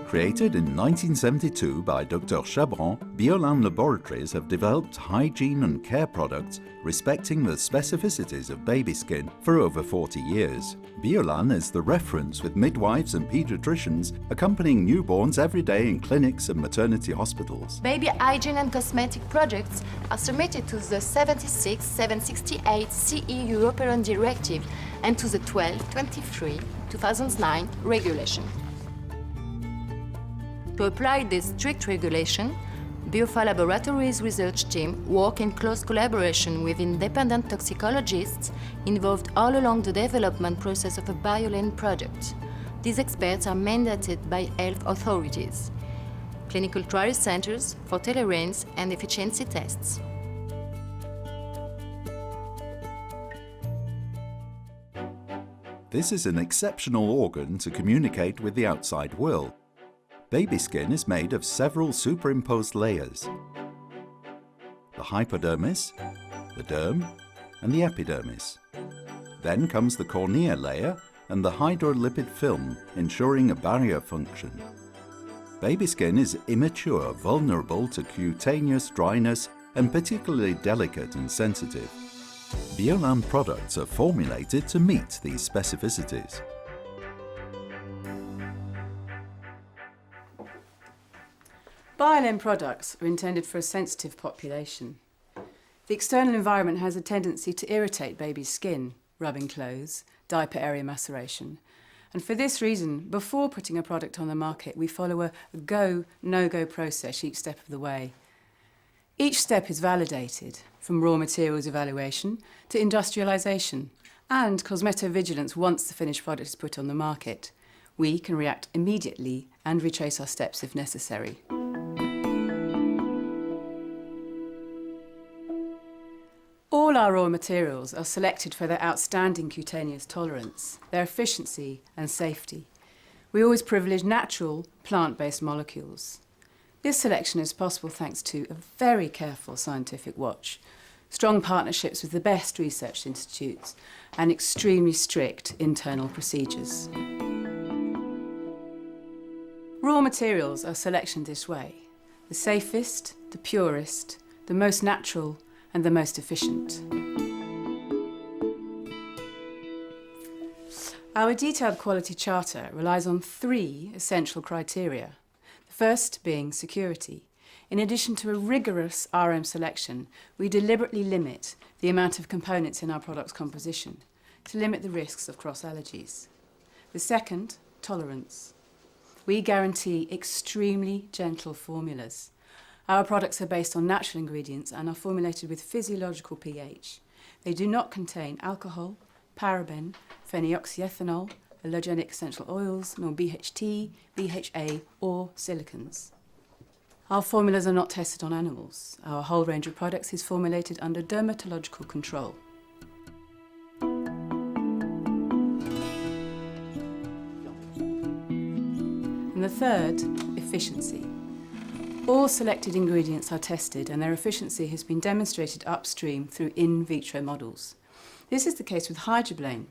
Created in 1972 by Dr. Chabron, Biolane laboratories have developed hygiene and care products respecting the specificities of baby skin for over 40 years. Biolane is the reference with midwives and pediatricians accompanying newborns every day in clinics and maternity hospitals. Baby hygiene and cosmetic products are submitted to the 76/768 CE European Directive and to the 1223/2009 regulation. To apply this strict regulation, BioFA Laboratories' research team work in close collaboration with independent toxicologists involved all along the development process of a Biolane product. These experts are mandated by health authorities, clinical trial centers for tolerance and efficiency tests. This is an exceptional organ to communicate with the outside world. Baby skin is made of several superimposed layers: the hypodermis, the derm, and the epidermis. Then comes the cornea layer and the hydrolipid film, ensuring a barrier function. Baby skin is immature, vulnerable to cutaneous dryness, and particularly delicate and sensitive. Biolane products are formulated to meet these specificities. Biolane products are intended for a sensitive population. The external environment has a tendency to irritate baby's skin, rubbing clothes, diaper area maceration. And for this reason, before putting a product on the market, we follow a go, no-go process each step of the way. Each step is validated, from raw materials evaluation to industrialisation, and cosmetovigilance once the finished product is put on the market. We can react immediately and retrace our steps if necessary. All our raw materials are selected for their outstanding cutaneous tolerance, their efficiency and safety. We always privilege natural, plant-based molecules. This selection is possible thanks to a very careful scientific watch, strong partnerships with the best research institutes, and extremely strict internal procedures. Raw materials are selected this way: the safest, the purest, the most natural, and the most efficient. Our detailed quality charter relies on 3 essential criteria. The first being security. In addition to a rigorous RM selection, we deliberately limit the amount of components in our product's composition to limit the risks of cross-allergies. The second, tolerance. We guarantee extremely gentle formulas. Our products are based on natural ingredients and are formulated with physiological pH. They do not contain alcohol, paraben, phenioxyethanol, allergenic essential oils, nor BHT, BHA, or silicons. Our formulas are not tested on animals. Our whole range of products is formulated under dermatological control. And the third, efficiency. All selected ingredients are tested and their efficiency has been demonstrated upstream through in vitro models. This is the case with Hydroblane,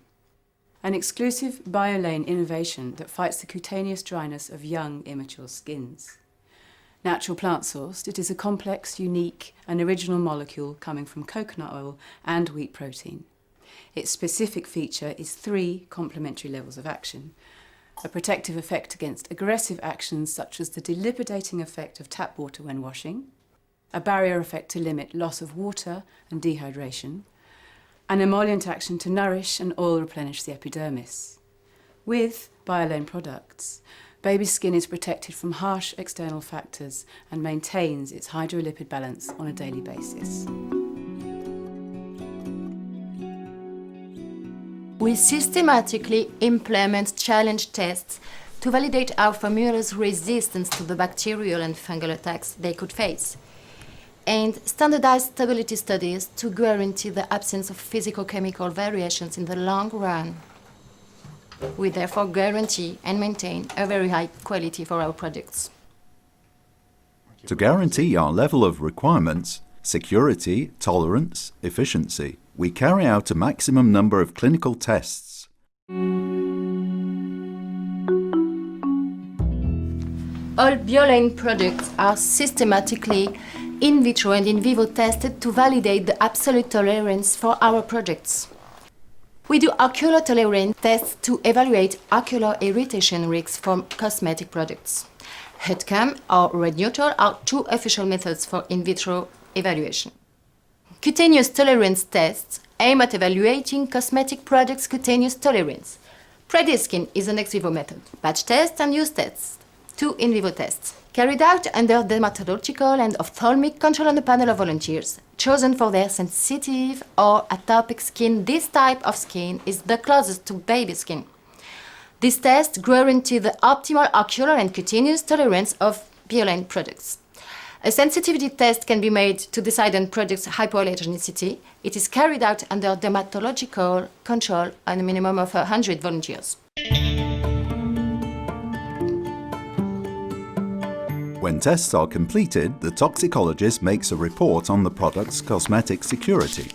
an exclusive Biolane innovation that fights the cutaneous dryness of young, immature skins. Natural plant sourced, it is a complex, unique and original molecule coming from coconut oil and wheat protein. Its specific feature is 3 complementary levels of action: a protective effect against aggressive actions such as the delipidating effect of tap water when washing, a barrier effect to limit loss of water and dehydration, an emollient action to nourish and oil replenish the epidermis. With Biolane products, baby skin is protected from harsh external factors and maintains its hydrolipid balance on a daily basis. We systematically implement challenge tests to validate our formula's resistance to the bacterial and fungal attacks they could face, and standardized stability studies to guarantee the absence of physicochemical variations in the long run. We therefore guarantee and maintain a very high quality for our products. To guarantee our level of requirements, security, tolerance, efficiency, we carry out a maximum number of clinical tests. All Biolane products are systematically in vitro and in vivo tested to validate the absolute tolerance for our products. We do ocular tolerance tests to evaluate ocular irritation risks from cosmetic products. HUDCAM or red neutral are two official methods for in vitro evaluation. Cutaneous tolerance tests aim at evaluating cosmetic products' cutaneous tolerance. Prediskin is an ex vivo method. Batch tests and use tests, two in vivo tests, carried out under dermatological and ophthalmic control on a panel of volunteers, chosen for their sensitive or atopic skin. This type of skin is the closest to baby skin. These tests guarantee the optimal ocular and cutaneous tolerance of Biolane products. A sensitivity test can be made to decide on products' hypoallergenicity. It is carried out under dermatological control on a minimum of 100 volunteers. When tests are completed, the toxicologist makes a report on the product's cosmetic security.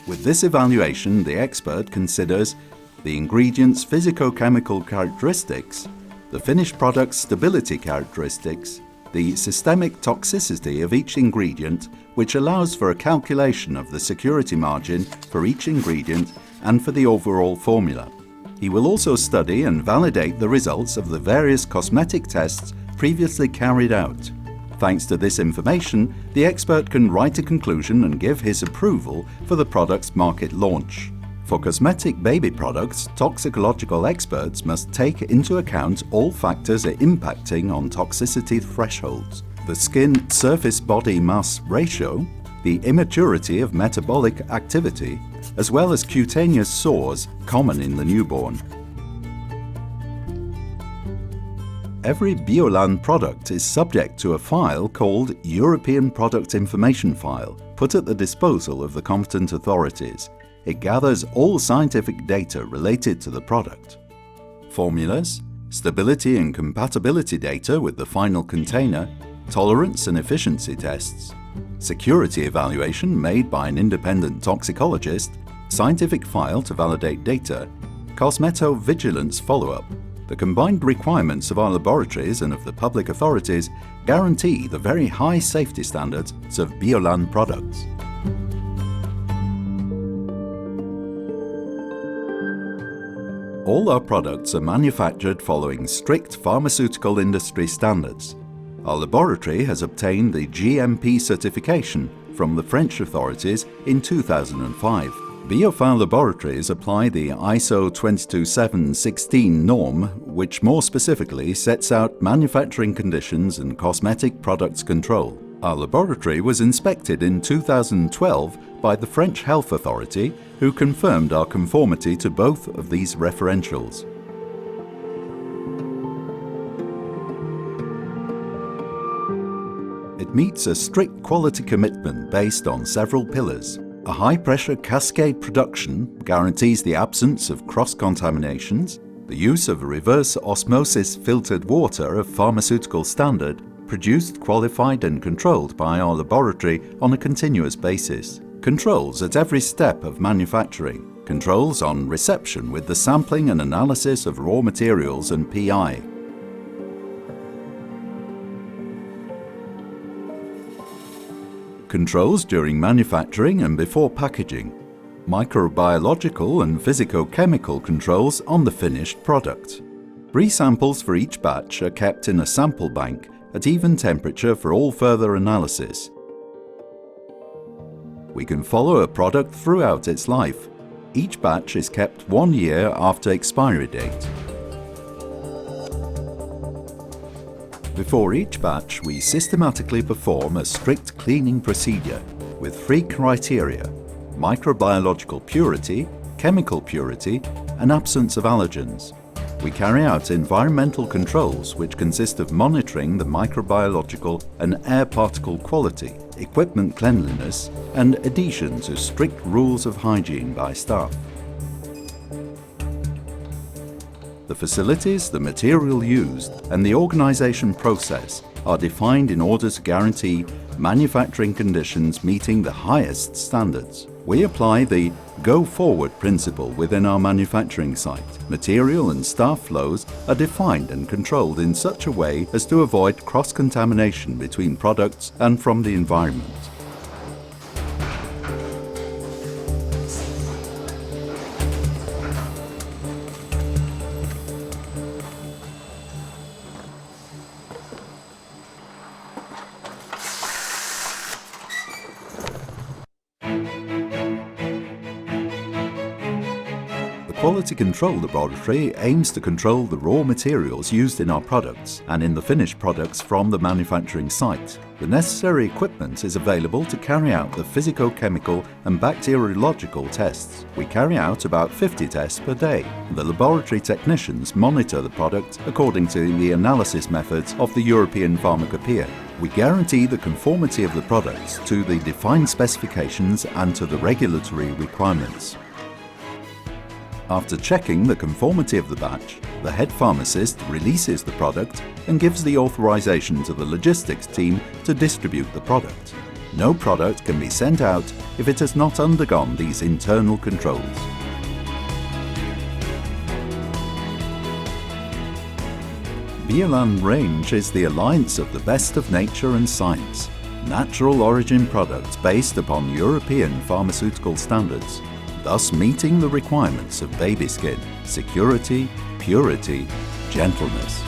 With this evaluation, the expert considers the ingredient's physicochemical characteristics, the finished product's stability characteristics, the systemic toxicity of each ingredient, which allows for a calculation of the security margin for each ingredient and for the overall formula. He will also study and validate the results of the various cosmetic tests previously carried out. Thanks to this information, the expert can write a conclusion and give his approval for the product's market launch. For cosmetic baby products, toxicological experts must take into account all factors impacting on toxicity thresholds: the skin surface-body mass ratio, the immaturity of metabolic activity, as well as cutaneous sores common in the newborn. Every Biolane product is subject to a file called European Product Information File, put at the disposal of the competent authorities. It gathers all scientific data related to the product. Formulas, stability and compatibility data with the final container, tolerance and efficiency tests, security evaluation made by an independent toxicologist, scientific file to validate data, cosmetovigilance follow-up. The combined requirements of our laboratories and of the public authorities guarantee the very high safety standards of Biolane products. All our products are manufactured following strict pharmaceutical industry standards. Our laboratory has obtained the GMP certification from the French authorities in 2005. Biophile laboratories apply the ISO 22716 norm, which more specifically sets out manufacturing conditions and cosmetic products control. Our laboratory was inspected in 2012 by the French Health Authority, who confirmed our conformity to both of these referentials. It meets a strict quality commitment based on several pillars. A high-pressure cascade production guarantees the absence of cross-contaminations, the use of reverse osmosis filtered water of pharmaceutical standard, produced, qualified and controlled by our laboratory on a continuous basis. Controls at every step of manufacturing. Controls on reception with the sampling and analysis of raw materials and PI. Controls during manufacturing and before packaging. Microbiological and physicochemical controls on the finished product. 3 samples for each batch are kept in a sample bank at even temperature for all further analysis. We can follow a product throughout its life. Each batch is kept 1 year after expiry date. Before each batch, we systematically perform a strict cleaning procedure with 3 criteria: microbiological purity, chemical purity, and absence of allergens. We carry out environmental controls which consist of monitoring the microbiological and air particle quality, equipment cleanliness, and adhesion to strict rules of hygiene by staff. The facilities, the material used, and the organization process are defined in order to guarantee manufacturing conditions meeting the highest standards. We apply the go-forward principle within our manufacturing site. Material and staff flows are defined and controlled in such a way as to avoid cross-contamination between products and from the environment. The Quality Control Laboratory aims to control the raw materials used in our products and in the finished products from the manufacturing site. The necessary equipment is available to carry out the physico-chemical and bacteriological tests. We carry out about 50 tests per day. The laboratory technicians monitor the product according to the analysis methods of the European Pharmacopoeia. We guarantee the conformity of the products to the defined specifications and to the regulatory requirements. After checking the conformity of the batch, the head pharmacist releases the product and gives the authorization to the logistics team to distribute the product. No product can be sent out if it has not undergone these internal controls. Biolane range is the alliance of the best of nature and science, natural origin products based upon European pharmaceutical standards, thus meeting the requirements of baby skin, security, purity, gentleness.